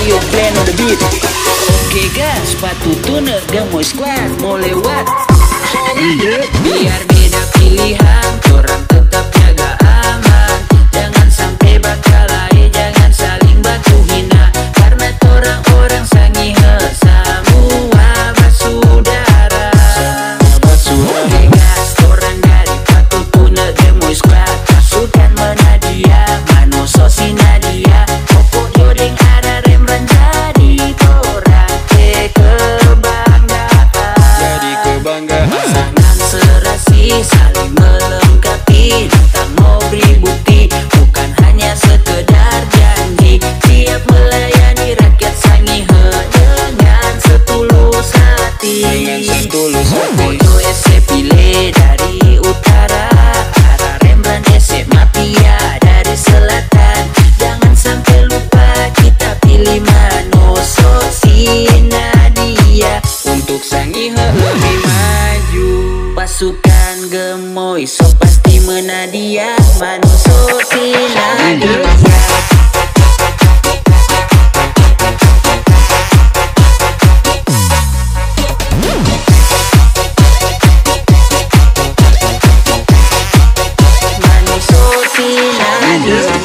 Trio Clan on the beat. Oke guys, sepatu tuner Gemoy Squad mau lewat. Biar beda pilihan, orang tetap jaga aman. Jangan sampai bakal lain, jangan saling baku hina. Karena orang-orang sangihe semua bersaudara. Oke guys, orang dari sepatu tuner Gemoy Squad. Pasukan menadia, manusia si Nadia. Pokok joring ada rem jadi orang kebanggaan. Jadi kebanggaan. Pasangan serasi saling melengkapi. Datang mau beri bukti, bukan hanya sekedar janji. Siap melayani rakyat sangihe dengan setulus hati. Dengan setulus hati. Mojo ese pile dari utara, arah Rembrandt ese mafia dari selatan. Jangan sampai lupa kita pilih Manoso si Nadia. Untuk sangihe lebih maju. Pasukan Gemoy so pasti menadia, Manoso si Nadia. Manoso si Nadia.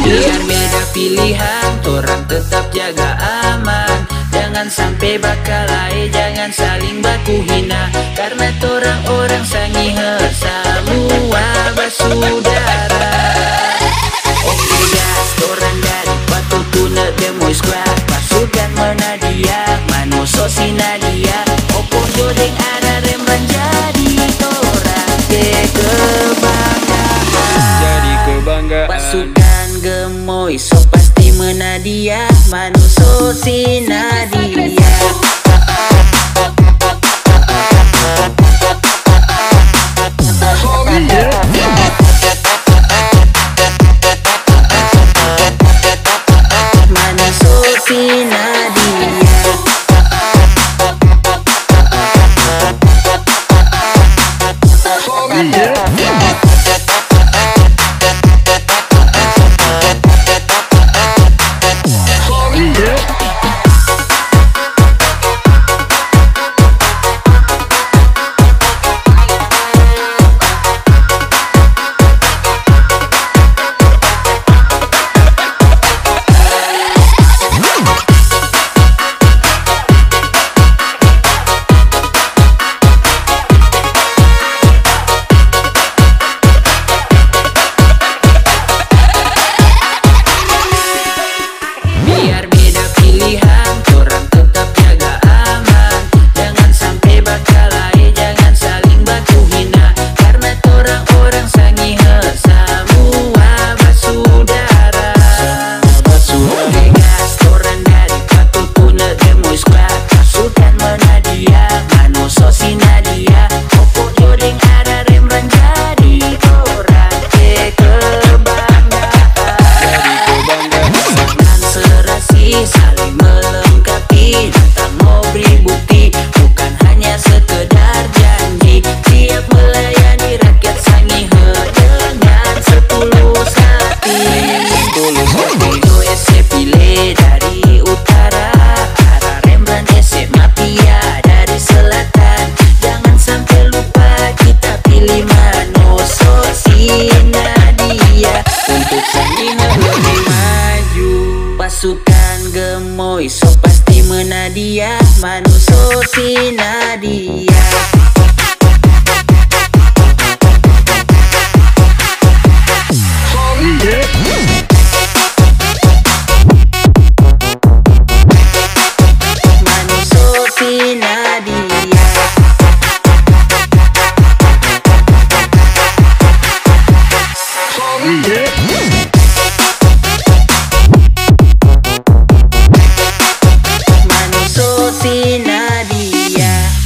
Biar beda pilihan, orang tetap jaga aman. Jangan sampai bakal lain, jangan saling baku hina. Karena orang-orang sangihe semua bersaudara. Oke guys, orang dari sepatu tuner Gemoy Squad. Pasukan menadia, Manoso si Nadia. Opor jodeng ada Rembrandt jadi orang kebanggaan. Jadi kebanggaan. Pasukan Gemoy so pasti menadia, Manoso si Nadia. Manoso si Nadia. Biar beda pilihan, orang tetap jaga aman. Jangan sampai bakal lain, jangan saling baku hina. Karena orang-orang sangihe semua bersaudara. Oke guys, orang dari sepatu tuner Gemoy Squad. Pasukan menadia, Manoso si Nadia. Pokok joring ada Rembrandt jadi orang kebanggaan. Jadi kebanggaan. Pasangan serasi saling melengkapi. Datang mau beri bukti, bukan hanya sekedar janji. Siap melayani rakyat sangihe dengan setulus hati. Setulus hati. Mojo ese pile dari utara, arah Rembrandt ese mafia dari selatan. Jangan sampai lupa kita pilih Manoso si Nadia. Untuk sangihe lebih maju. Pasukan Gemoy so pasti menadia, Manoso si Nadia. Manoso si Nadia. Manoso si Nadia.